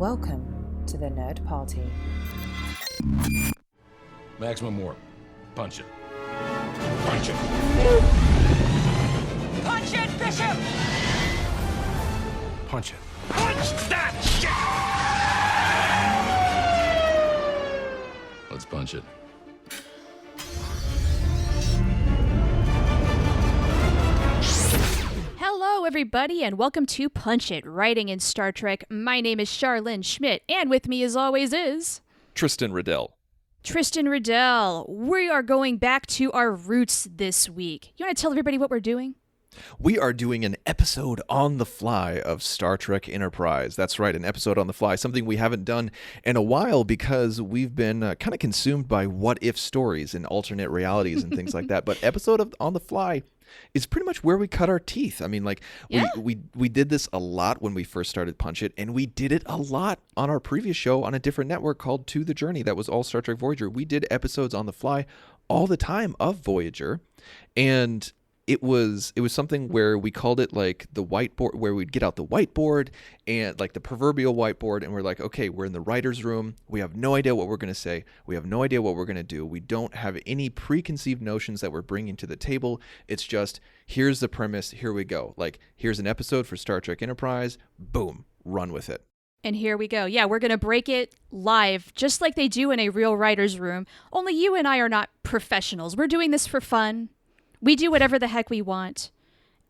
Welcome to the Nerd Party. Maximum warp. Punch it. Punch it. Punch it, Bishop! Punch it. Punch that shit! Let's punch it. Hello, everybody, and welcome to Punch It, Writing in Star Trek. My name is Charlene Schmidt, and with me, as always, is... Tristan Riddell. Tristan Riddell. We are going back to our roots this week. You want to tell everybody what we're doing? We are doing an episode on the fly of Star Trek Enterprise. That's right, an episode on the fly, something we haven't done in a while because we've been kind of consumed by what-if stories and alternate realities and things like that. But episode on the fly is pretty much where we cut our teeth. I mean, we did this a lot when we first started Punch It, and we did it a lot on our previous show on a different network called To the Journey. That was all Star Trek Voyager. We did episodes on the fly all the time of Voyager, and it was something where we called it like the whiteboard, where we'd get out the whiteboard and like the proverbial whiteboard, and we're like, okay, we're in the writer's room. We have no idea what we're going to say. We have no idea what we're going to do. We don't have any preconceived notions that we're bringing to the table. It's just, here's the premise. Here we go. Like, here's an episode for Star Trek Enterprise. Boom, run with it. And here we go. Yeah, we're going to break it live, just like they do in a real writer's room. Only you and I are not professionals. We're doing this for fun. We do whatever the heck we want.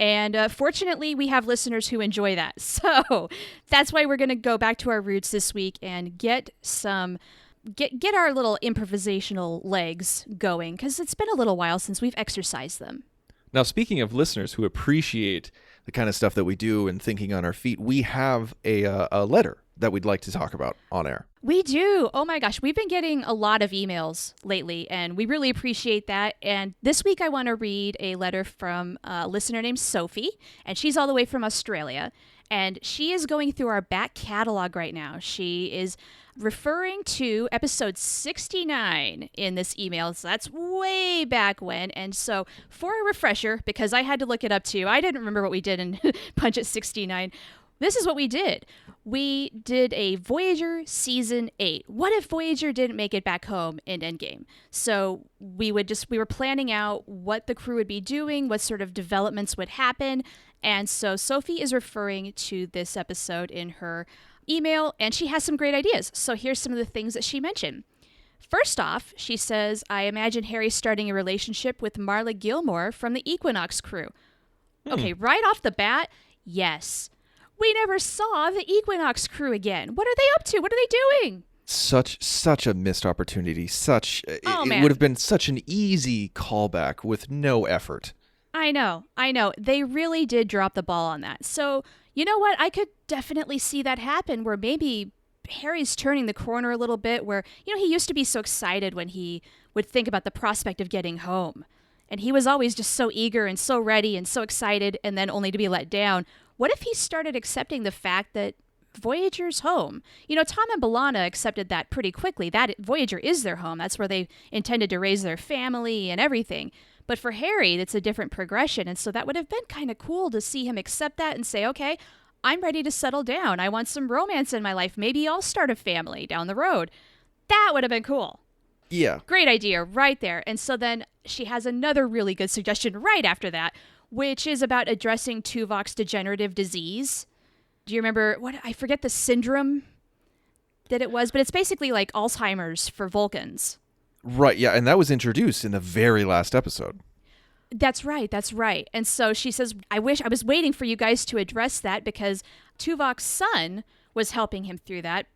And fortunately, we have listeners who enjoy that. So that's why we're going to go back to our roots this week and get our little improvisational legs going, because it's been a little while since we've exercised them. Now, speaking of listeners who appreciate the kind of stuff that we do and thinking on our feet, we have a letter that we'd like to talk about on air. We do. Oh my gosh. We've been getting a lot of emails lately, and we really appreciate that. And this week I want to read a letter from a listener named Sophie, and she's all the way from Australia. And she is going through our back catalog right now. She is referring to episode 69 in this email. So that's way back when. And so for a refresher, because I had to look it up too, I didn't remember what we did in Punch It 69. This is what we did. We did a Voyager Season 8. What if Voyager didn't make it back home in Endgame? So we were planning out what the crew would be doing, what sort of developments would happen. And so Sophie is referring to this episode in her email, and she has some great ideas. So here's some of the things that she mentioned. First off, she says, I imagine Harry starting a relationship with Marla Gilmore from the Equinox crew. Okay, right off the bat, yes. We never saw the Equinox crew again. What are they up to? What are they doing? Such a missed opportunity. It would have been such an easy callback with no effort. I know. They really did drop the ball on that. So, you know what? I could definitely see that happen, where maybe Harry's turning the corner a little bit, where, he used to be so excited when he would think about the prospect of getting home. And he was always just so eager and so ready and so excited, and then only to be let down. What if he started accepting the fact that Voyager's home? Tom and B'Elanna accepted that pretty quickly. That Voyager is their home. That's where they intended to raise their family and everything. But for Harry, it's a different progression. And so that would have been kind of cool to see him accept that and say, okay, I'm ready to settle down. I want some romance in my life. Maybe I'll start a family down the road. That would have been cool. Yeah. Great idea right there. And so then she has another really good suggestion right after that, which is about addressing Tuvok's degenerative disease. Do you remember I forget the syndrome that it was, but it's basically like Alzheimer's for Vulcans. Right, yeah, and that was introduced in the very last episode. That's right. And so she says, I was waiting for you guys to address that, because Tuvok's son was helping him through that.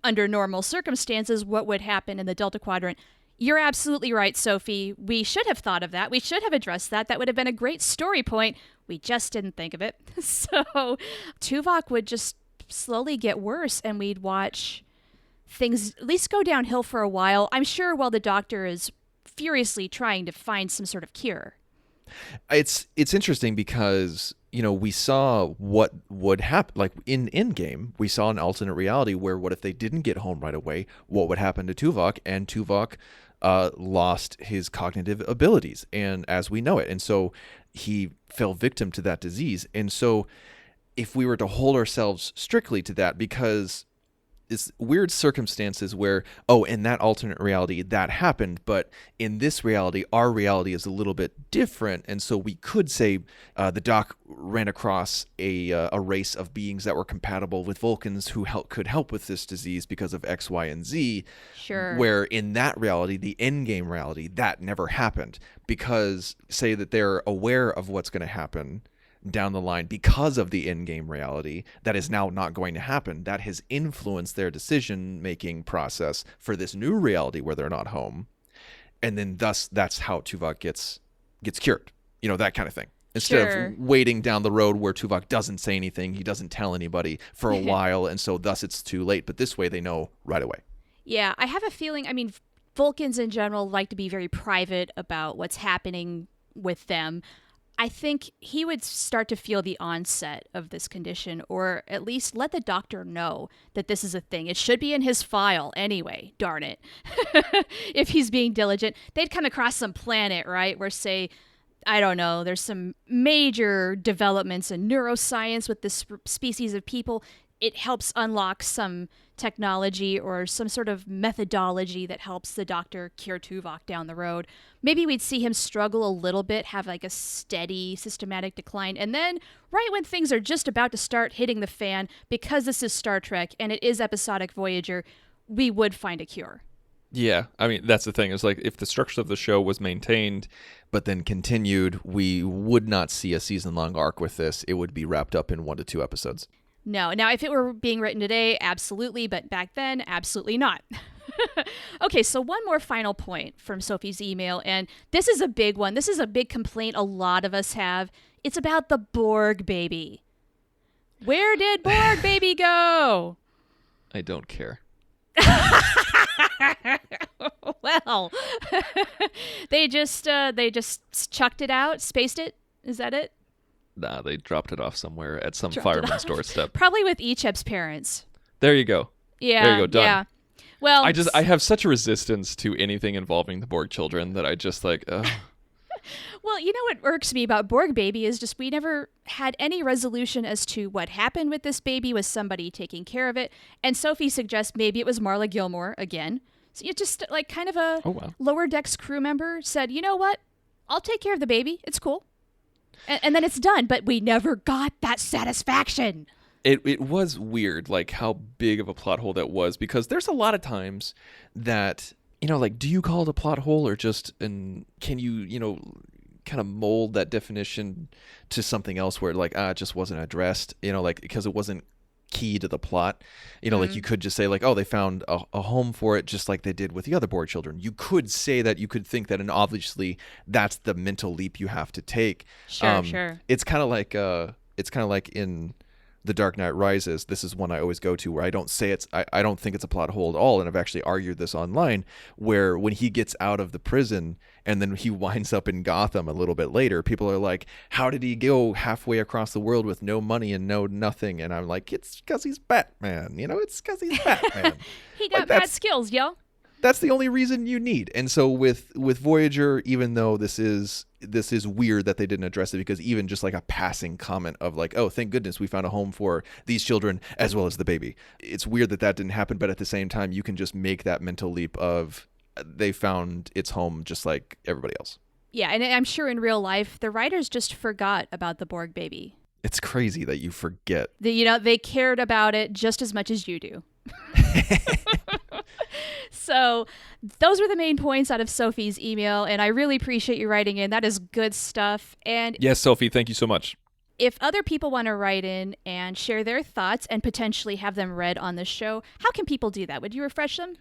Under normal circumstances, what would happen in the Delta Quadrant? You're absolutely right, Sophie. We should have thought of that. We should have addressed that. That would have been a great story point. We just didn't think of it. So Tuvok would just slowly get worse, and we'd watch things at least go downhill for a while. I'm sure while the doctor is furiously trying to find some sort of cure. It's interesting because, we saw what would happen. Like in Endgame, we saw an alternate reality where what if they didn't get home right away? What would happen to Tuvok? And Tuvok lost his cognitive abilities, and as we know it. And so he fell victim to that disease. And so if we were to hold ourselves strictly to that, because it's weird circumstances where, oh, in that alternate reality that happened, but in this reality our reality is a little bit different, and so we could say the doc ran across a race of beings that were compatible with Vulcans who could help with this disease because of X, Y, and Z. Sure. Where in that reality, the endgame reality, that never happened, because say that they're aware of what's going to happen down the line because of the in-game reality that is now not going to happen, that has influenced their decision-making process for this new reality where they're not home, and then thus that's how Tuvok gets cured, that kind of thing, instead of waiting down the road where Tuvok doesn't say anything, he doesn't tell anybody for a while, and so thus it's too late, but this way they know right away. Yeah, I have a feeling, Vulcans in general like to be very private about what's happening with them. I think he would start to feel the onset of this condition, or at least let the doctor know that this is a thing. It should be in his file anyway, darn it. If he's being diligent. They'd come across some planet, right, where, say, I don't know, there's some major developments in neuroscience with this species of people. It helps unlock some technology or some sort of methodology that helps the doctor cure Tuvok down the road. Maybe we'd see him struggle a little bit, have like a steady, systematic decline. And then, right when things are just about to start hitting the fan, because this is Star Trek and it is episodic Voyager, we would find a cure. Yeah, that's the thing. It's like if the structure of the show was maintained, but then continued, we would not see a season-long arc with this. It would be wrapped up in 1 to 2 episodes. No. Now, if it were being written today, absolutely. But back then, absolutely not. Okay, so one more final point from Sophie's email. And this is a big one. This is a big complaint a lot of us have. It's about the Borg baby. Where did Borg baby go? I don't care. Well, they just chucked it out, spaced it. Is that it? Nah, they dropped it off somewhere at some fireman's doorstep. Probably with Icheb's parents. There you go. Yeah. There you go. Done. Yeah. Well, I have such a resistance to anything involving the Borg children that I just like. Well, you know what irks me about Borg baby is just we never had any resolution as to what happened with this baby. Was somebody taking care of it? And Sophie suggests maybe it was Marla Gilmore again. So you just like kind of a lower decks crew member said, you know what? I'll take care of the baby. It's cool. And then it's done, but we never got that satisfaction. It was weird, like how big of a plot hole that was, because there's a lot of times that, like, do you call it a plot hole or just, can you, kind of mold that definition to something else where like, it just wasn't addressed, like, because it wasn't key to the plot, like you could just say like, oh, they found a home for it, just like they did with the other Borg children. You could say that, you could think that, and obviously that's the mental leap you have to take. Sure. It's kind of like in The Dark Knight Rises. This is one I always go to where I don't say I don't think it's a plot hole at all, and I've actually argued this online, where when he gets out of the prison and then he winds up in Gotham a little bit later, people are like, how did he go halfway across the world with no money and no nothing? And I'm like, it's because he's Batman, it's because he's Batman. He got bad skills, yo. That's the only reason you need. And so with Voyager, even though this is weird that they didn't address it, because even just like a passing comment of like, oh, thank goodness we found a home for these children as well as the baby. It's weird that didn't happen, but at the same time, you can just make that mental leap of they found its home just like everybody else. Yeah, and I'm sure in real life, the writers just forgot about the Borg baby. It's crazy that you forget. They cared about it just as much as you do. So those were the main points out of Sophie's email, and I really appreciate you writing in. That is good stuff. And yes, Sophie, thank you so much. If other people want to write in and share their thoughts and potentially have them read on the show, how can people do that? Would you refresh them?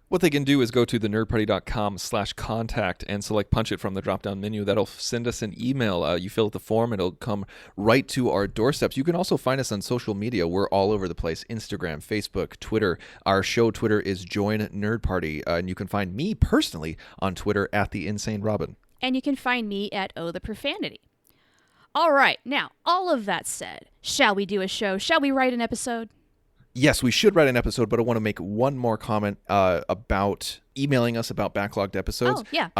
What they can do is go to thenerdparty.com/contact and select Punch It from the drop-down menu. That'll send us an email. You fill out the form. It'll come right to our doorsteps. You can also find us on social media. We're all over the place. Instagram, Facebook, Twitter. Our show Twitter is Join Nerd Party. And you can find me personally on Twitter at The Insane Robin. And you can find me at Oh the Profanity. All right. Now, all of that said, shall we do a show? Shall we write an episode? Yes, we should write an episode, but I want to make one more comment about emailing us about backlogged episodes. Oh, yeah.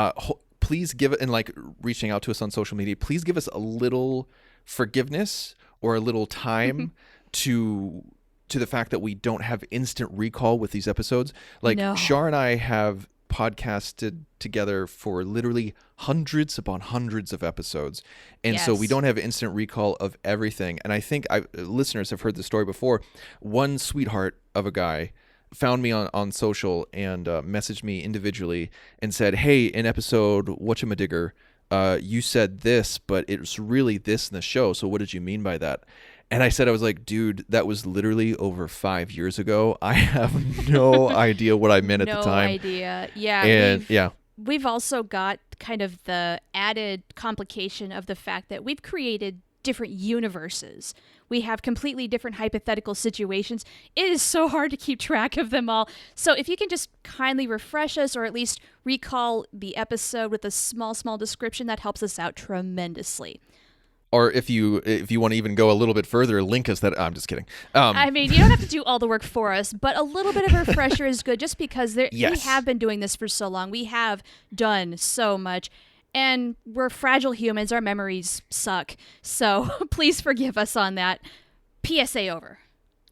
Please give it, and like reaching out to us on social media, please give us a little forgiveness or a little time to to the fact that we don't have instant recall with these episodes. Like No. Shar and I have podcasted together for literally hundreds upon hundreds of episodes, and so we Yes. don't have instant recall of everything. And I think listeners have heard the story before. One sweetheart of a guy found me on social and messaged me individually and said, "Hey, in episode whatchamadigger, you said this, but it's really this in the show. So what did you mean by that?" And I said, I was like, dude, that was literally over 5 years ago. I have no idea what I meant at the time. No idea. Yeah. And yeah, We've also got kind of the added complication of the fact that we've created different universes. We have completely different hypothetical situations. It is so hard to keep track of them all. So if you can just kindly refresh us or at least recall the episode with a small description, that helps us out tremendously. or if you want to even go a little bit further, link us that. I'm just kidding. I mean, you don't have to do all the work for us, but a little bit of a refresher is good just because we Yes. have been doing this for so long. We have done so much. And we're fragile humans. Our memories suck. So please forgive us on that. PSA over.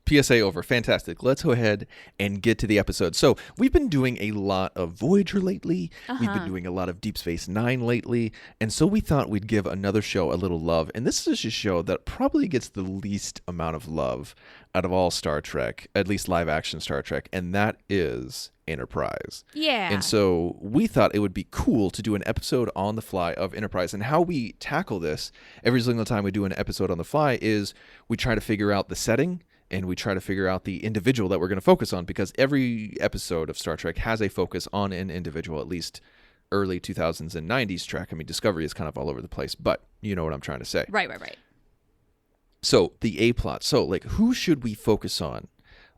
PSA over. Fantastic. Let's go ahead and get to the episode. So we've been doing a lot of Voyager lately. We've been doing a lot of Deep Space Nine lately. And so we thought we'd give another show a little love. And this is a show that probably gets the least amount of love out of all Star Trek, at least live action Star Trek. And that is Enterprise. Yeah. And so we thought it would be cool to do an episode on the fly of Enterprise. And how we tackle this every single time we do an episode on the fly is we try to figure out the setting and we try to figure out the individual that we're going to focus on, because every episode of Star Trek has a focus on an individual, at least early 2000s and 90s Trek. I mean, Discovery is kind of all over the place, but you know what I'm trying to say. Right. So the A plot. So like, who should we focus on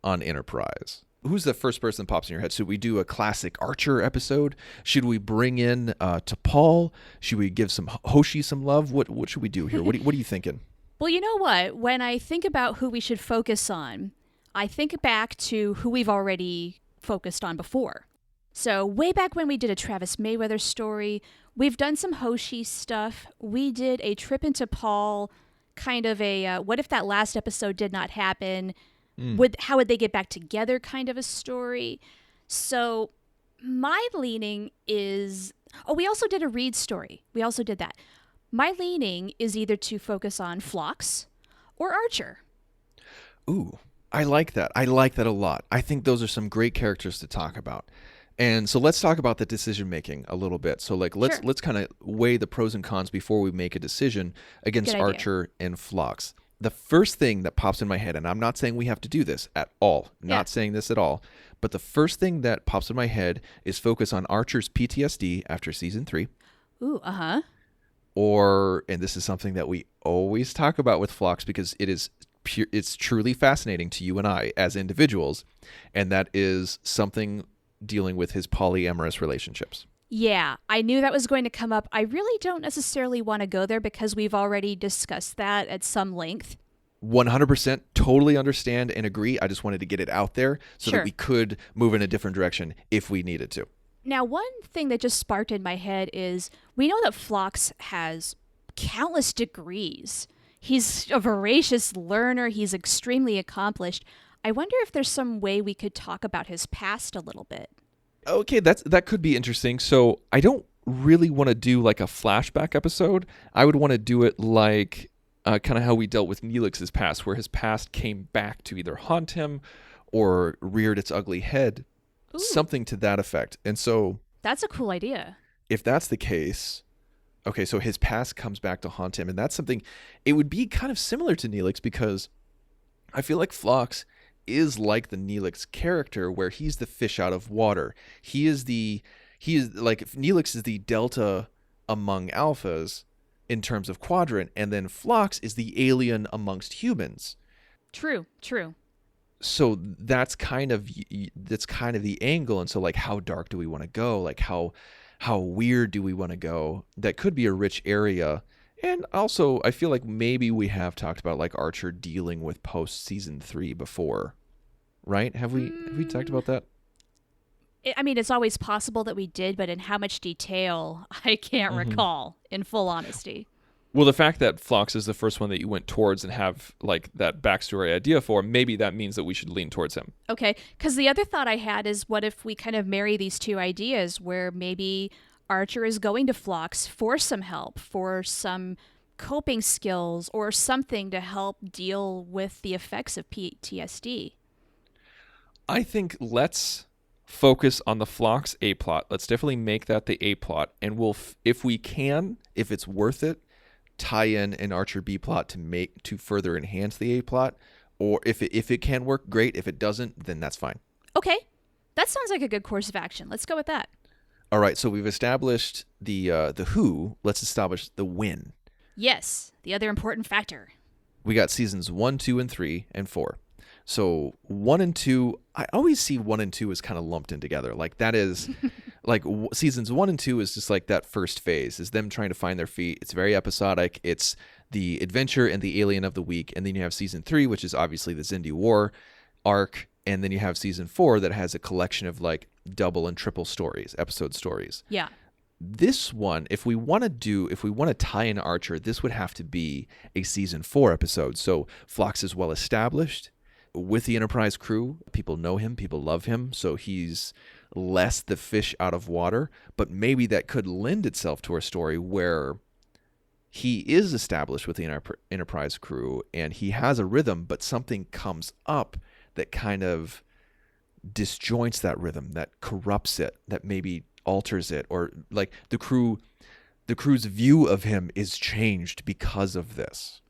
Enterprise? Who's the first person that pops in your head? Should we do a classic Archer episode? Should we bring in T'Pol? Should we give some Hoshi some love? What should we do here? What are you thinking? Well, you know what? When I think about who we should focus on, I think back to who we've already focused on before. So way back when we did a Travis Mayweather story, we've done some Hoshi stuff. We did a trip into Paul, kind of a what if that last episode did not happen? How would they get back together kind of a story. So my leaning is... Oh, we also did a Reed story. We also did that. My leaning is either to focus on Phlox or Archer. Ooh, I like that. I like that a lot. I think those are some great characters to talk about. And so let's talk about the decision making a little bit. So like let's kind of weigh the pros and cons before we make a decision against Good idea. Archer and Phlox. The first thing that pops in my head, and I'm not saying we have to do this at all, not saying this at all, but the first thing that pops in my head is focus on Archer's PTSD after season 3. Ooh, Or, and this is something that we always talk about with Phlox because it's truly fascinating to you and I as individuals, and that is something dealing with his polyamorous relationships. Yeah, I knew that was going to come up. I really don't necessarily want to go there because we've already discussed that at some length. 100% totally understand and agree. I just wanted to get it out there so Sure. that we could move in a different direction if we needed to. Now, one thing that just sparked in my head is we know that Phlox has countless degrees. He's a voracious learner. He's extremely accomplished. I wonder if there's some way we could talk about his past a little bit. Okay, that could be interesting. So I don't really want to do like a flashback episode. I would want to do it like kind of how we dealt with Neelix's past, where his past came back to either haunt him or reared its ugly head, Ooh. something to that effect. And so That's a cool idea. if that's the case, okay, so his past comes back to haunt him, and that's something, it would be kind of similar to Neelix because I feel like Phlox is like the Neelix character where he's the fish out of water. He is like, Neelix is the delta among alphas in terms of quadrant, and then Phlox is the alien amongst humans. True. So that's kind of the angle. And so like, how dark do we want to go? Like how weird do we want to go? That could be a rich area. And also, I feel like maybe we have talked about like Archer dealing with post season 3 before, right? Have we talked about that? I mean, it's always possible that we did, but in how much detail, I can't recall, in full honesty. Well, the fact that Phlox is the first one that you went towards and have like that backstory idea for, maybe that means that we should lean towards him. Okay, because the other thought I had is what if we kind of marry these two ideas where maybe Archer is going to Phlox for some help, for some coping skills or something to help deal with the effects of PTSD. I think let's focus on the Phlox A plot. Let's definitely make that the A plot, and we'll, if we can, if it's worth it, tie in an Archer B plot to further enhance the A plot. Or if it can work, great. If it doesn't, then that's fine. Okay, that sounds like a good course of action. Let's go with that. All right. So we've established the who. Let's establish the when. Yes, the other important factor. We got seasons 1, 2, and 3, and 4. So 1 and 2, I always see 1 and 2 as kind of lumped in together. Like that is, like seasons 1 and 2 is just like that first phase, is them trying to find their feet. It's very episodic. It's the adventure and the alien of the week. And then you have season 3, which is obviously the Xindi War arc. And then you have season 4 that has a collection of like double and triple stories, episode stories. Yeah. This one, if we want to tie in Archer, this would have to be a season 4 episode. So Phlox is well established with the Enterprise crew. People know him, people love him, so he's less the fish out of water. But maybe that could lend itself to a story where he is established with the Enterprise crew and he has a rhythm, but something comes up that kind of disjoints that rhythm, that corrupts it, that maybe alters it, or like the crew's view of him is changed because of this.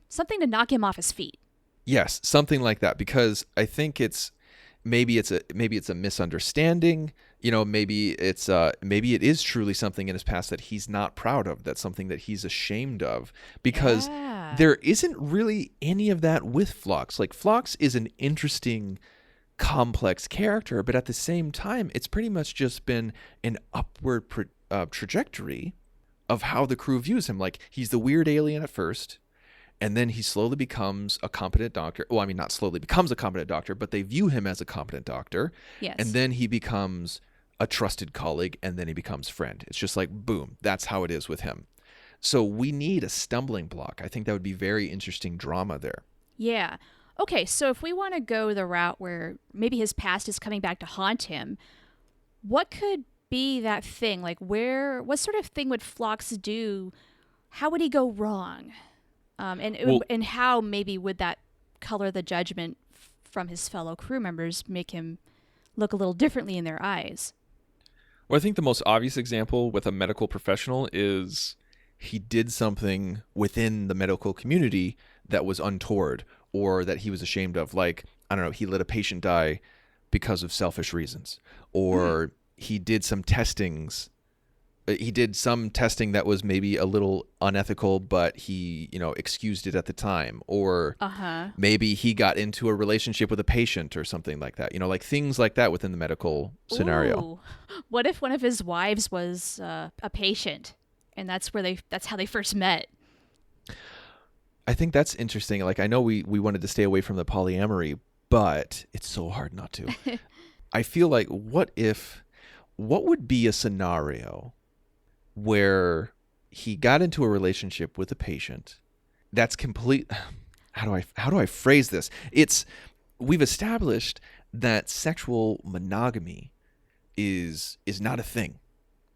Something to knock him off his feet. Yes, something like that, because I think maybe it's a misunderstanding. Maybe it is truly something in his past that he's not proud of. That's something that he's ashamed of, because there isn't really any of that with Phlox. Like Phlox is an interesting, complex character, but at the same time, it's pretty much just been an upward trajectory of how the crew views him. Like he's the weird alien at first. And then he slowly becomes a competent doctor. Well, I mean, not slowly becomes a competent doctor, but they view him as a competent doctor. Yes. And then he becomes a trusted colleague, and then he becomes friend. It's just like, boom, that's how it is with him. So we need a stumbling block. I think that would be very interesting drama there. Yeah. Okay, so if we want to go the route where maybe his past is coming back to haunt him, what could be that thing? Like what sort of thing would Phlox do? How would he go wrong? And how maybe would that color the judgment from his fellow crew members, make him look a little differently in their eyes? Well, I think the most obvious example with a medical professional is he did something within the medical community that was untoward or that he was ashamed of. Like, I don't know, he let a patient die because of selfish reasons, or he did some testings. He did some testing that was maybe a little unethical, but he, excused it at the time. Or maybe he got into a relationship with a patient or something like that. Like things like that within the medical scenario. Ooh. What if one of his wives was a patient, and that's how they first met? I think that's interesting. Like, I know we wanted to stay away from the polyamory, but it's so hard not to. I feel like what would be a scenario where he got into a relationship with a patient that's complete. How do I phrase this? We've established that sexual monogamy is not a thing.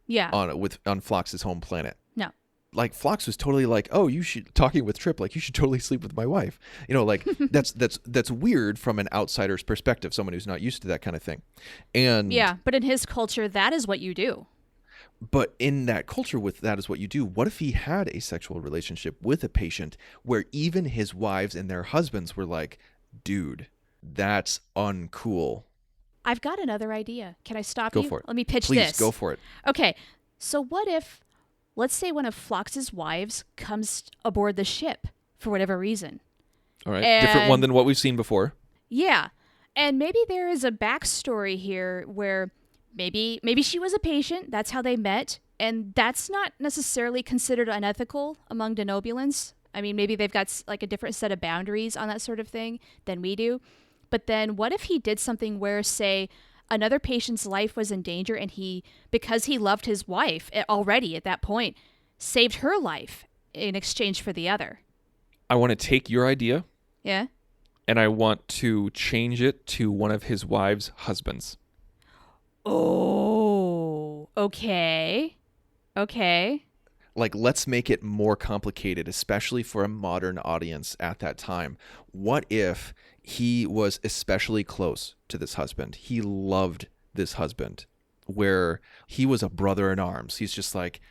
Yeah. On Phlox's home planet. No. Like Phlox was totally like, oh, you should, talking with Trip, like you should totally sleep with my wife. Like that's weird from an outsider's perspective, someone who's not used to that kind of thing. And yeah, but in his culture, that is what you do. But in that culture, with that is what you do. What if he had a sexual relationship with a patient where even his wives and their husbands were like, dude, that's uncool. I've got another idea. Can I stop you? Go for it. Let me pitch Please, this. go for it. Okay, so what if, let's say one of Phlox's wives comes aboard the ship for whatever reason. All right, different one than what we've seen before. Yeah, and maybe there is a backstory here where maybe she was a patient, that's how they met, and that's not necessarily considered unethical among Denobulans. I mean, maybe they've got like a different set of boundaries on that sort of thing than we do. But then what if he did something where, say, another patient's life was in danger and he, because he loved his wife already at that point, saved her life in exchange for the other. I want to take your idea Yeah? and I want to change it to one of his wife's husbands. Oh, okay. Okay. Like, let's make it more complicated, especially for a modern audience at that time. What if he was especially close to this husband? He loved this husband, where he was a brother in arms. He's like,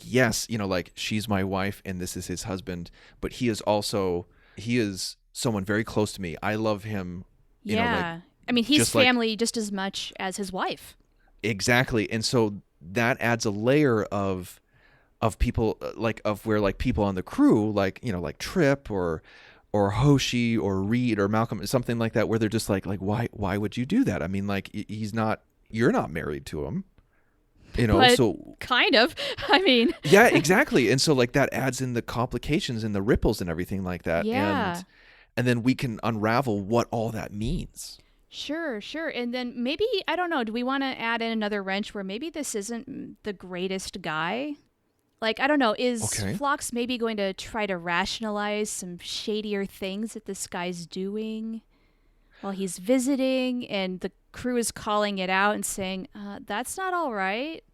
yes, like, she's my wife and this is his husband, but he is someone very close to me. I love him. Yeah. I mean, he's just like- family just as much as his wife. Exactly. And so that adds a layer of people, where people on the crew, like Trip or Hoshi or Reed or Malcolm, something like that, where they're just like why would you do that? I mean, like, you're not married to him, But so kind of. I mean, yeah, exactly. And so, like, that adds in the complications and the ripples and everything like that. Yeah. And then we can unravel what all that means. sure. And then maybe, I don't know, do we want to add in another wrench where maybe this isn't the greatest guy? Like, I don't know, is Okay. Phlox maybe going to try to rationalize some shadier things that this guy's doing while he's visiting, and the crew is calling it out and saying, that's not all right?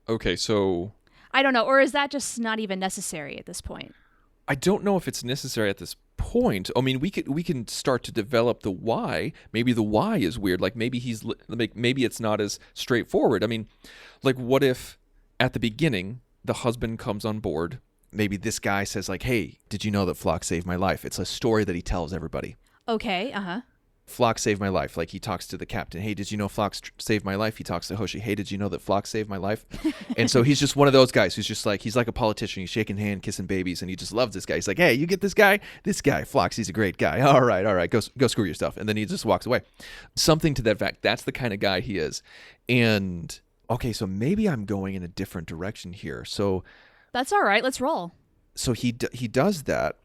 Okay, so I don't know, or is that just not even necessary at this point? I don't know if it's necessary at this point. I mean, we can start to develop the why. Maybe the why is weird. Like, maybe maybe it's not as straightforward. I mean, like, what if at the beginning the husband comes on board? Maybe this guy says, like, hey, did you know that Phlox saved my life? It's a story that he tells everybody. Okay, uh-huh. Phlox saved my life. Like, he talks to the captain. Hey, did you know Phlox saved my life? He talks to Hoshi. Hey, did you know that Phlox saved my life? And so he's just one of those guys who's just like, he's like a politician. He's shaking hand, kissing babies, and he just loves this guy. He's like, hey, you get this guy? This guy, Phlox, he's a great guy. All right, go screw yourself. And then he just walks away. Something to that effect. That's the kind of guy he is. And okay, so maybe I'm going in a different direction here. So That's all right, let's roll. he does that,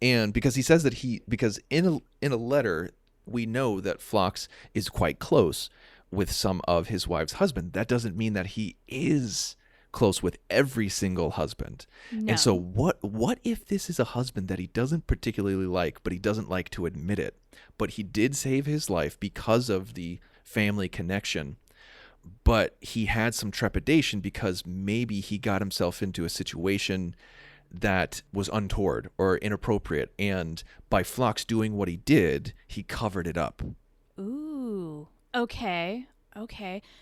and because he says that because in a letter we know that Phlox is quite close with some of his wife's husband. That doesn't mean that he is close with every single husband. No. And so what if this is a husband that he doesn't particularly like, but he doesn't like to admit it, but he did save his life because of the family connection, but he had some trepidation because maybe he got himself into a situation that was untoward or inappropriate, and by Phlox doing what he did, he covered it up. Ooh, okay.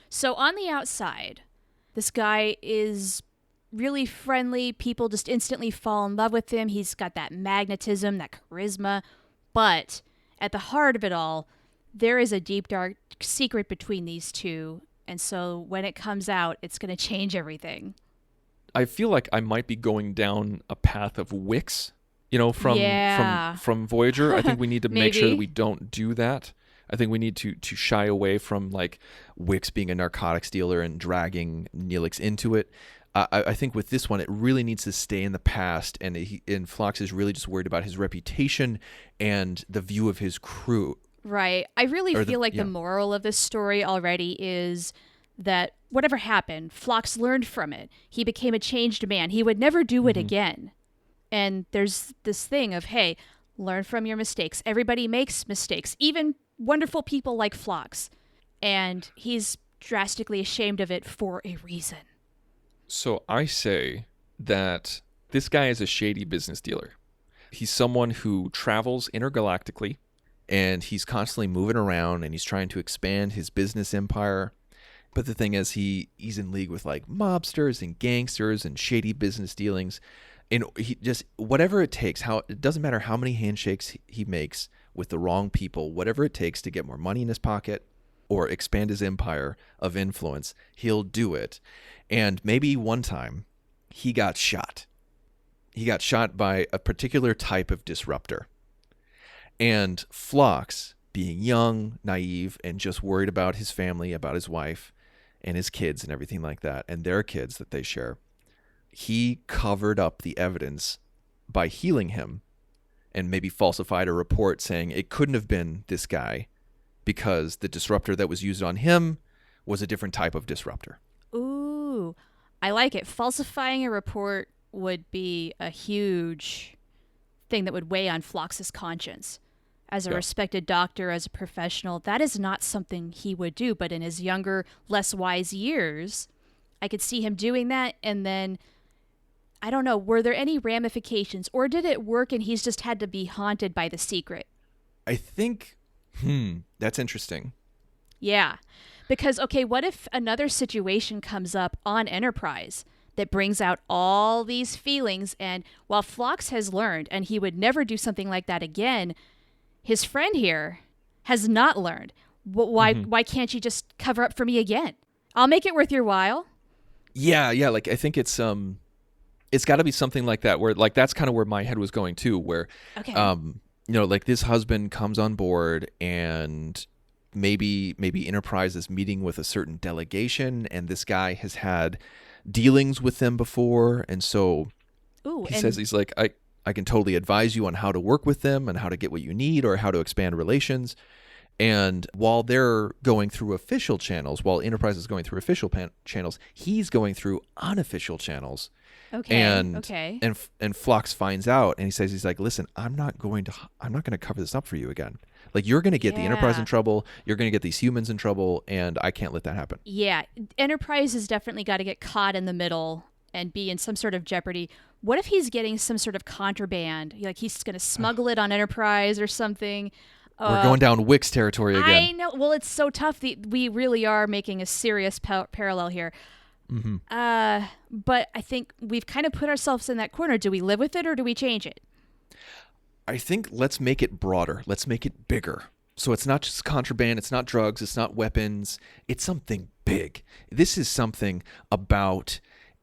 So on the outside, this guy is really friendly. People just instantly fall in love with him. He's got that magnetism, that charisma. But at the heart of it all, there is a deep, dark secret between these two. And so when it comes out, it's going to change everything. I feel like I might be going down a path of Wix, Yeah. from Voyager. I think we need to make sure Maybe. that we don't do that. I think we need to shy away from, like, Wix being a narcotics dealer and dragging Neelix into it. I think with this one, it really needs to stay in the past, and Phlox is really just worried about his reputation and the view of his crew. Right. I really Or feel like yeah. the moral of this story already is that whatever happened, Phlox learned from it. He became a changed man. He would never do it again. And there's this thing of, hey, learn from your mistakes. Everybody makes mistakes, even wonderful people like Phlox. And he's drastically ashamed of it for a reason. So I say that this guy is a shady business dealer. He's someone who travels intergalactically, And he's constantly moving around, and he's trying to expand his business empire. But the thing is, he's in league with, like, mobsters and gangsters and shady business dealings. And he just, whatever it takes, it doesn't matter how many handshakes he makes with the wrong people, whatever it takes to get more money in his pocket or expand his empire of influence, he'll do it. And maybe one time he got shot. He got shot by a particular type of disruptor. And Phlox, being young, naive, and just worried about his family, about his wife and his kids and everything like that, and their kids that they share, he covered up the evidence by healing him and maybe falsified a report saying it couldn't have been this guy because the disruptor that was used on him was a different type of disruptor. Ooh, I like it. Falsifying a report would be a huge thing that would weigh on Phlox's conscience. As a respected doctor, as a professional, that is not something he would do. But in his younger, less wise years, I could see him doing that. And then, I don't know, were there any ramifications? Or did it work and he's just had to be haunted by the secret? I think, that's interesting. Yeah. Because, okay, what if another situation comes up on Enterprise that brings out all these feelings? And while Phlox has learned, and he would never do something like that again, his friend here has not learned. Why can't you just cover up for me again? I'll make it worth your while. Yeah. Like, I think it's got to be something like that, where like that's kind of where my head was going too, where Okay. like this husband comes on board and maybe Enterprise is meeting with a certain delegation, and this guy has had dealings with them before, and so he says he's like, I can totally advise you on how to work with them and how to get what you need or how to expand relations. And while they're going through official channels, while Enterprise is going through official channels, he's going through unofficial channels. Okay. And Phlox finds out, and he's like, listen, I'm not going to cover this up for you again. Like, you're going to get the Enterprise in trouble. You're going to get these humans in trouble, and I can't let that happen. Yeah. Enterprise has definitely got to get caught in the middle and be in some sort of jeopardy. What if he's getting some sort of contraband? Like, he's going to smuggle it on Enterprise or something. We're going down Wix territory again. I know. Well, it's so tough. We really are making a serious parallel here. Mm-hmm. But I think we've kind of put ourselves in that corner. Do we live with it or do we change it? I think let's make it broader. Let's make it bigger. So it's not just contraband. It's not drugs. It's not weapons. It's something big. This is something about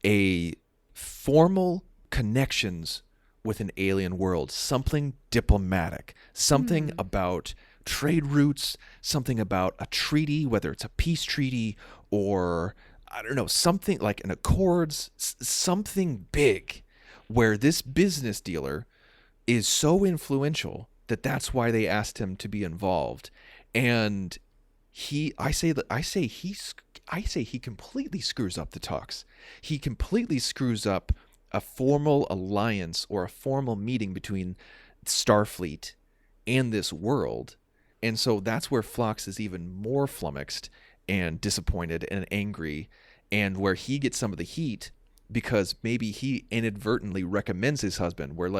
a formal connections with an alien world, something diplomatic, something about trade routes, something about a treaty, whether it's a peace treaty or, I don't know, something like an accords, something big where this business dealer is so influential that that's why they asked him to be involved. And I say he completely screws up the talks. He completely screws up a formal alliance or a formal meeting between Starfleet and this world. And so that's where Phlox is even more flummoxed and disappointed and angry, and where he gets some of the heat because maybe he inadvertently recommends his husband, where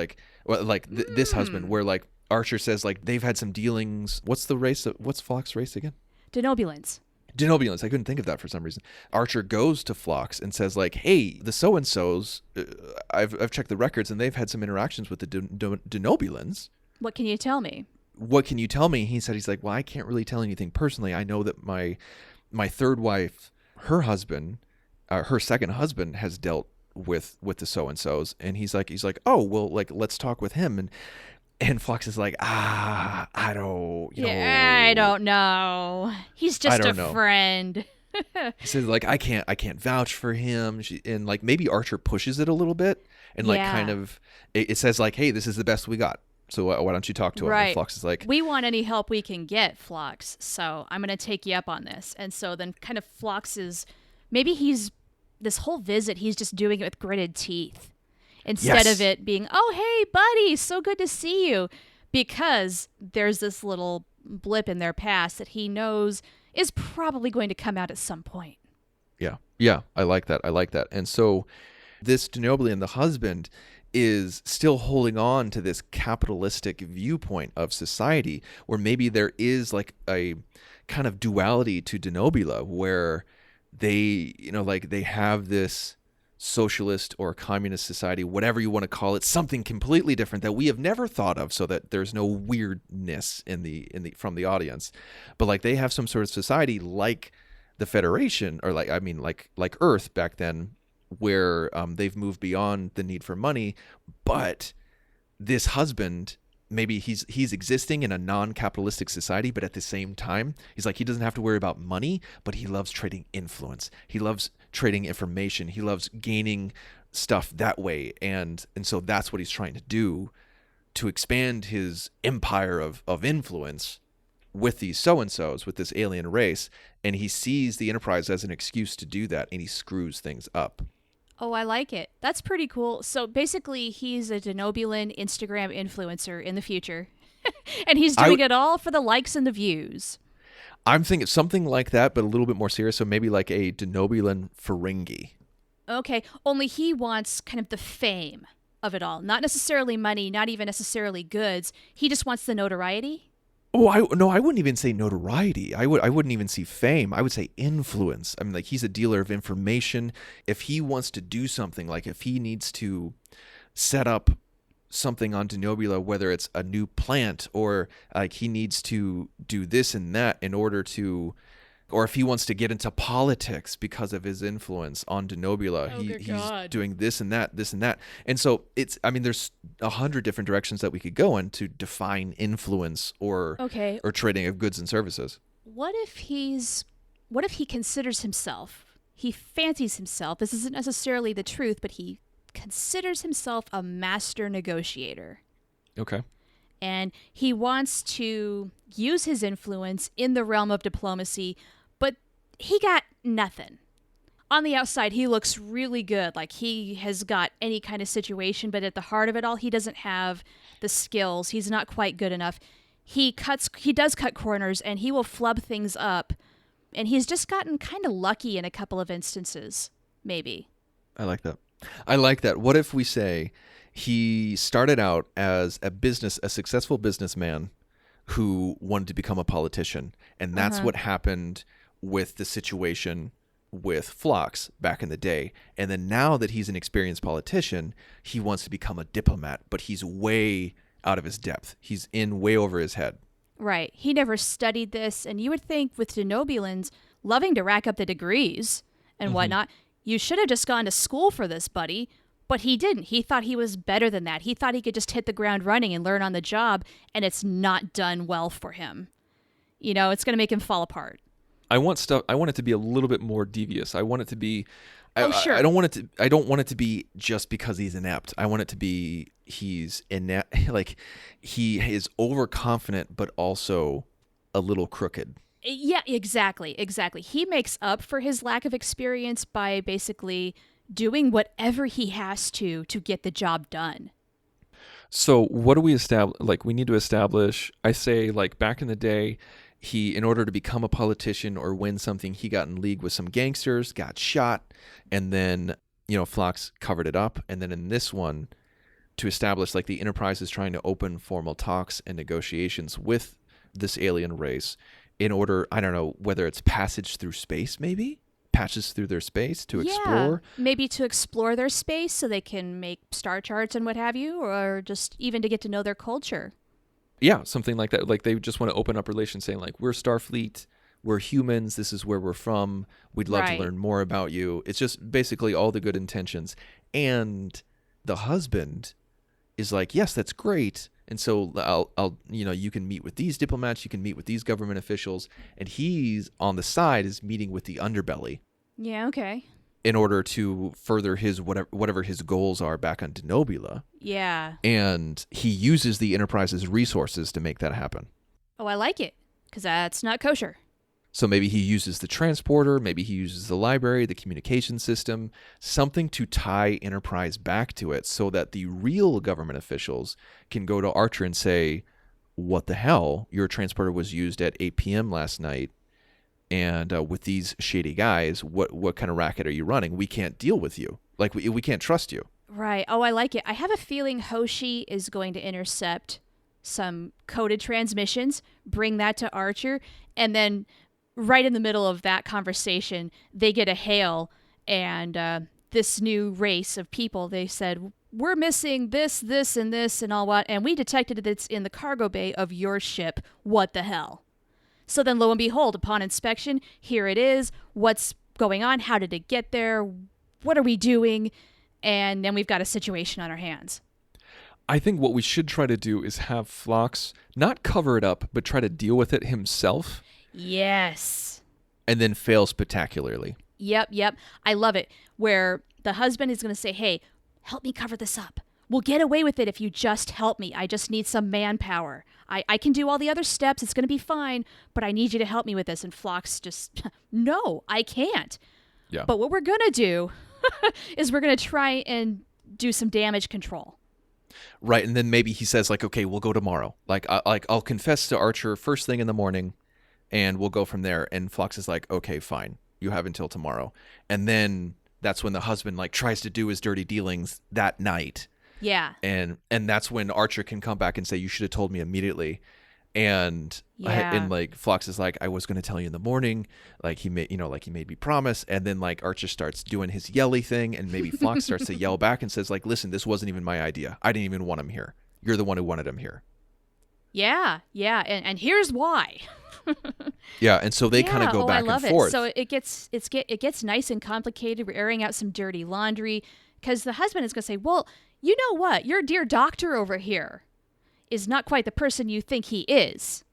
this husband, where like Archer says like they've had some dealings. What's Phlox race again? Denobulans. I couldn't think of that for some reason. Archer goes to Phlox and says like, hey, the so-and-sos, I've checked the records and they've had some interactions with the Denobulans. What can you tell me? He's like, well, I can't really tell anything personally. I know that my third wife, her husband, her second husband has dealt with the so-and-sos. And he's like, oh, well, like, let's talk with him. And Phlox is like, I don't know. He's just a friend. He says like, I can't vouch for him. And like maybe Archer pushes it a little bit and like kind of, it says like, hey, this is the best we got. So why don't you talk to him? Right. And Phlox is like, we want any help we can get, Phlox. So I'm going to take you up on this. And so then kind of Phlox is, this whole visit, he's just doing it with gritted teeth. Instead of it being, oh, hey, buddy, so good to see you. Because there's this little blip in their past that he knows is probably going to come out at some point. Yeah, I like that. And so this Denobulan, the husband, is still holding on to this capitalistic viewpoint of society, where maybe there is like a kind of duality to Denobula, where they, they have this socialist or communist society, whatever you want to call it, something completely different that we have never thought of, so that there's no weirdness from the audience. But like they have some sort of society like the Federation, or like Earth back then, where they've moved beyond the need for money. But this husband, maybe he's existing in a non-capitalistic society, but at the same time, he's like, he doesn't have to worry about money, but he loves trading influence. He loves trading information. He loves gaining stuff that way. And so that's what he's trying to do to expand his empire of influence with these so-and-sos, with this alien race. And he sees the Enterprise as an excuse to do that, and he screws things up. Oh, I like it. That's pretty cool. So basically, he's a Denobulan Instagram influencer in the future. And he's doing it all for the likes and the views. I'm thinking something like that, but a little bit more serious. So maybe like a Denobulan Ferengi. Okay, only he wants kind of the fame of it all. Not necessarily money, not even necessarily goods. He just wants the notoriety. Oh, I wouldn't even say notoriety. I wouldn't even see fame. I would say influence. I mean, like he's a dealer of information. If he wants to do something, like if he needs to set up something on Denobula, whether it's a new plant or like he needs to do this and that in order to, or if he wants to get into politics because of his influence on Denobula, he's doing this and that, this and that. And so there's 100 different directions that we could go in to define influence or trading of goods and services. What if he considers himself, he fancies himself, this isn't necessarily the truth, but he considers himself a master negotiator. Okay. And he wants to use his influence in the realm of diplomacy, but he got nothing. On the outside, he looks really good, like he has got any kind of situation, but at the heart of it all, he doesn't have the skills. He's not quite good enough. He does cut corners, and he will flub things up, and he's just gotten kind of lucky in a couple of instances, maybe. I like that. What if we say he started out as a successful businessman who wanted to become a politician, and that's what happened with the situation with Phlox back in the day. And then now that he's an experienced politician, he wants to become a diplomat, but he's way out of his depth. He's in way over his head. Right. He never studied this, and you would think with Denobulans loving to rack up the degrees and whatnot, you should have just gone to school for this, buddy. But he didn't. He thought he was better than that. He thought he could just hit the ground running and learn on the job, and it's not done well for him. You know, it's going to make him fall apart. I want it to be a little bit more devious. I want it to be Sure. I don't want it to be just because he's inept. I want it to be he's inept, like he is overconfident but also a little crooked. Yeah, exactly. He makes up for his lack of experience by basically doing whatever he has to get the job done. So what do we establish? Like, we need to establish, I say, like, back in the day, in order to become a politician or win something, he got in league with some gangsters, got shot, and then, Phlox covered it up. And then in this one, to establish, like, the Enterprise is trying to open formal talks and negotiations with this alien race in order, I don't know, whether it's passage through space, maybe? Patches through their space to explore? Maybe to explore their space so they can make star charts and what have you, or just even to get to know their culture. Yeah, something like that. Like, they just want to open up relations saying, like, we're Starfleet, we're humans, this is where we're from, we'd love to learn more about you. It's just basically all the good intentions. And the husband is like, yes, that's great. And so I'll you can meet with these diplomats, you can meet with these government officials, and he's on the side is meeting with the underbelly. Yeah, okay. In order to further his whatever his goals are back on Denobula. Yeah. And he uses the Enterprise's resources to make that happen. Oh, I like it, because that's not kosher. So maybe he uses the transporter, maybe he uses the library, the communication system, something to tie Enterprise back to it so that the real government officials can go to Archer and say, what the hell? Your transporter was used at 8 p.m. last night, and with these shady guys, what kind of racket are you running? We can't deal with you. Like, we can't trust you. Right. Oh, I like it. I have a feeling Hoshi is going to intercept some coded transmissions, bring that to Archer, and then right in the middle of that conversation, they get a hail, and this new race of people, they said, we're missing this, and this, and all what, and we detected it's in the cargo bay of your ship. What the hell? So then, lo and behold, upon inspection, here it is. What's going on? How did it get there? What are we doing? And then we've got a situation on our hands. I think what we should try to do is have Phlox not cover it up, but try to deal with it himself. Yes. And then fail spectacularly. Yep. I love it. Where the husband is going to say, hey, help me cover this up. We'll get away with it if you just help me. I just need some manpower. I can do all the other steps. It's going to be fine, but I need you to help me with this. And Phlox just, no, I can't. Yeah. But what we're going to do is we're going to try and do some damage control. Right, and then maybe he says like, okay, we'll go tomorrow. I'll confess to Archer first thing in the morning, and we'll go from there. And Phlox is like, okay, fine, you have until tomorrow. And then that's when the husband like tries to do his dirty dealings that night. Yeah. And that's when Archer can come back and say, you should have told me immediately. And like Phlox is like, I was going to tell you in the morning, like he made me promise. And then like Archer starts doing his yelly thing, and maybe Phlox starts to yell back and says like, listen, this wasn't even my idea. I didn't even want him here. You're the one who wanted him here. Yeah. And here's why. Yeah, and so they kind of go back I love and forth. It. So it gets nice and complicated. We're airing out some dirty laundry because the husband is going to say, well, you know what? Your dear doctor over here is not quite the person you think he is.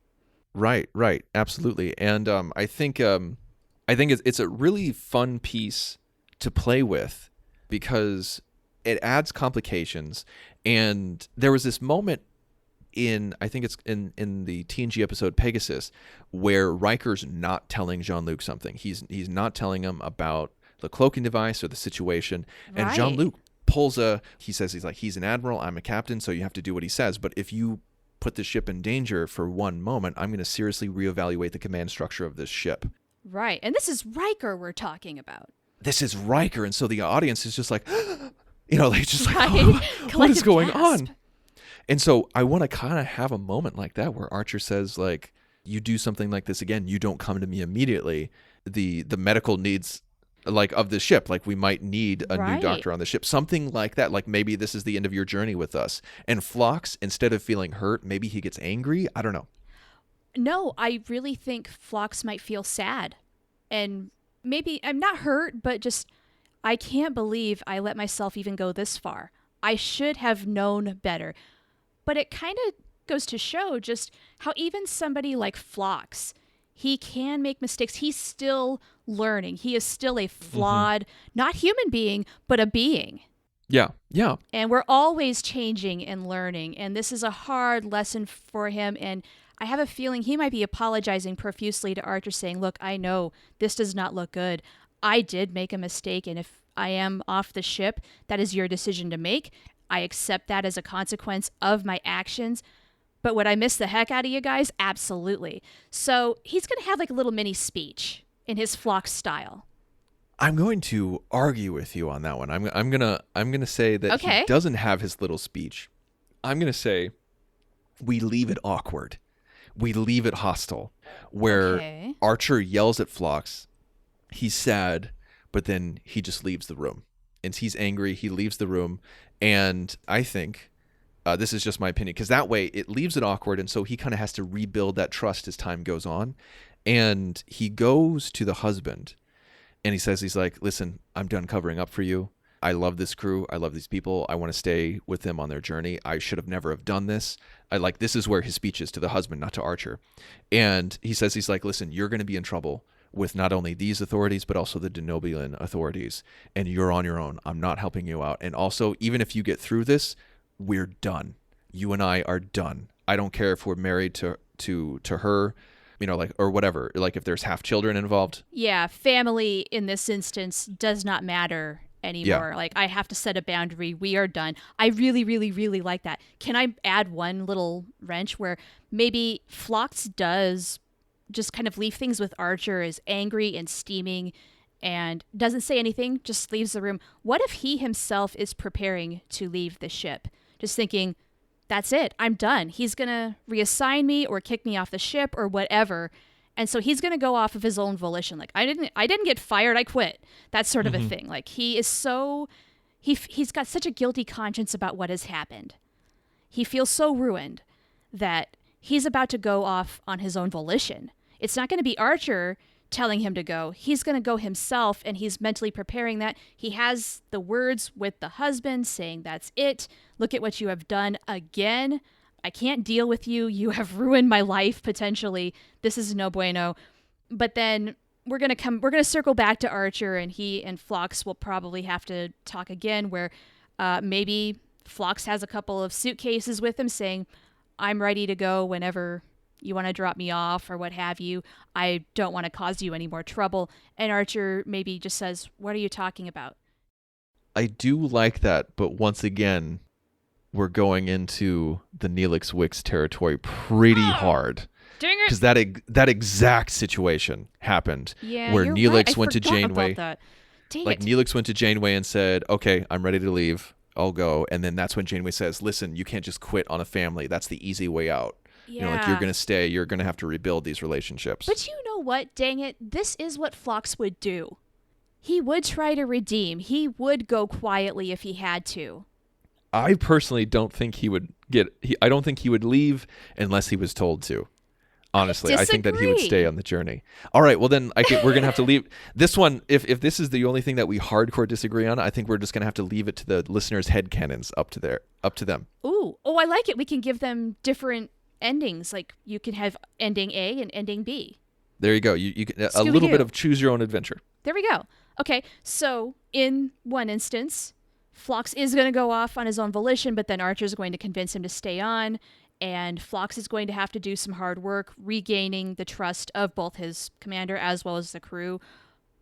Right, absolutely. And I think it's a really fun piece to play with because it adds complications. And there was this moment I think it's in the TNG episode Pegasus, where Riker's not telling Jean-Luc something. He's not telling him about the cloaking device or the situation. And Right. Jean-Luc he says he's an admiral, I'm a captain, so you have to do what he says. But if you put the ship in danger for one moment, I'm going to seriously reevaluate the command structure of this ship. Right. And this is Riker we're talking about. This is Riker. And so the audience is just like, just like, Right. oh, what is Collective going gasp. on? And so I want to kind of have a moment like that where Archer says, like, you do something like this again, you don't come to me immediately. The medical needs, like, of the ship, like we might need a new doctor on the ship, something like that. Like maybe this is the end of your journey with us. And Phlox, instead of feeling hurt, maybe he gets angry. I don't know. No, I really think Phlox might feel sad. And maybe I'm not hurt, but just I can't believe I let myself even go this far. I should have known better. But it kind of goes to show just how even somebody like Phlox, he can make mistakes. He's still learning. He is still a flawed, not human being, but a being. Yeah. And we're always changing and learning. And this is a hard lesson for him. And I have a feeling he might be apologizing profusely to Archer, saying, look, I know this does not look good. I did make a mistake. And if I am off the ship, that is your decision to make. I accept that as a consequence of my actions. But would I miss the heck out of you guys? Absolutely. So he's going to have like a little mini speech in his Phlox style. I'm going to argue with you on that one. I'm gonna say that he doesn't have his little speech. I'm gonna say we leave it awkward. We leave it hostile. Where Archer yells at Phlox. He's sad, but then he just leaves the room. And he's angry. He leaves the room. And I think, this is just my opinion, because that way it leaves it awkward, and so he kind of has to rebuild that trust as time goes on. And he goes to the husband, and he says, he's like, listen, I'm done covering up for you. I love this crew. I love these people. I want to stay with them on their journey. I should have never have done this. This is where his speech is to the husband, not to Archer. And he says, he's like, listen, you're going to be in trouble with not only these authorities, but also the Denobulan authorities. And you're on your own. I'm not helping you out. And also, even if you get through this, we're done. You and I are done. I don't care if we're married to her, or whatever. Like if there's half children involved. Yeah, family in this instance does not matter anymore. Yeah. Like I have to set a boundary. We are done. I really, really, really like that. Can I add one little wrench where maybe Phlox does just kind of leave things with Archer as angry and steaming and doesn't say anything, just leaves the room? What if he himself is preparing to leave the ship? Just thinking, that's it, I'm done. He's going to reassign me or kick me off the ship or whatever. And so he's going to go off of his own volition. Like, I didn't get fired, I quit. That sort of a thing. Like, he is so, he's got such a guilty conscience about what has happened. He feels so ruined that he's about to go off on his own volition. It's not going to be Archer telling him to go. He's going to go himself, and he's mentally preparing that. He has the words with the husband saying, that's it. Look at what you have done again. I can't deal with you. You have ruined my life, potentially. This is no bueno. But then we're going to circle back to Archer, and he and Phlox will probably have to talk again, where maybe Phlox has a couple of suitcases with him saying, I'm ready to go whenever you want to drop me off or what have you. I don't want to cause you any more trouble. And Archer maybe just says, what are you talking about? I do like that, but once again, we're going into the Neelix Wix territory pretty hard. Dang it! Because that exact situation happened Yeah, where you're Neelix right. I went to forgot Janeway. about that. Dang Like it. Neelix went to Janeway and said, "Okay, I'm ready to leave. I'll go." And then that's when Janeway says, "Listen, you can't just quit on a family. That's the easy way out. Yeah. You know, like you're gonna stay. You're gonna have to rebuild these relationships." But you know what? Dang it. This is what Phlox would do. He would try to redeem. He would go quietly if he had to. I personally don't think he would I don't think he would leave unless he was told to. Honestly, I think that he would disagree. stay on the journey. All right, well then we're gonna have to leave this one. If this is the only thing that we hardcore disagree on, I think we're just gonna have to leave it to the listeners' headcanons up to them. Ooh. Oh, I like it. We can give them different endings. Like you can have ending A and ending B. There you go. You can, a Scooby-Doo. little bit of choose your own adventure. There we go. Okay, so in one instance, Phlox is going to go off on his own volition, but then Archer's going to convince him to stay on, and Phlox is going to have to do some hard work regaining the trust of both his commander as well as the crew.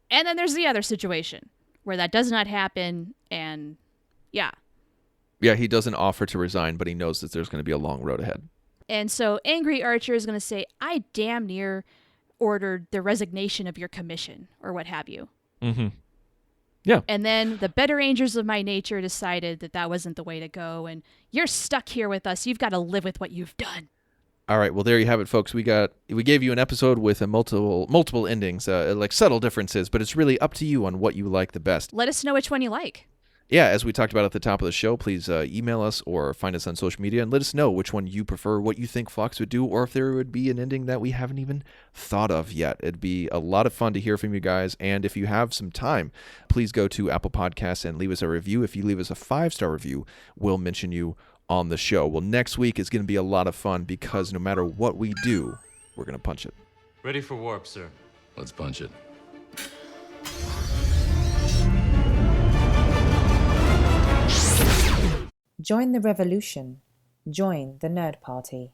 And then there's the other situation where that does not happen, and yeah. Yeah, he doesn't offer to resign, but he knows that there's going to be a long road ahead. And so angry Archer is going to say, I damn near ordered the resignation of your commission, or what have you. Mm-hmm. Yeah. And then the better angels of my nature decided that that wasn't the way to go, and you're stuck here with us. You've got to live with what you've done. All right, well there you have it, folks. We gave you an episode with a multiple endings, like subtle differences, but it's really up to you on what you like the best. Let us know which one you like. Yeah, as we talked about at the top of the show, please email us or find us on social media and let us know which one you prefer, what you think Phlox would do, or if there would be an ending that we haven't even thought of yet. It'd be a lot of fun to hear from you guys, and if you have some time, please go to Apple Podcasts and leave us a review. If you leave us a 5-star review, we'll mention you on the show. Well, next week is going to be a lot of fun because no matter what we do, we're going to punch it. Ready for warp, sir. Let's punch it. Join the revolution. Join the Nerd Party.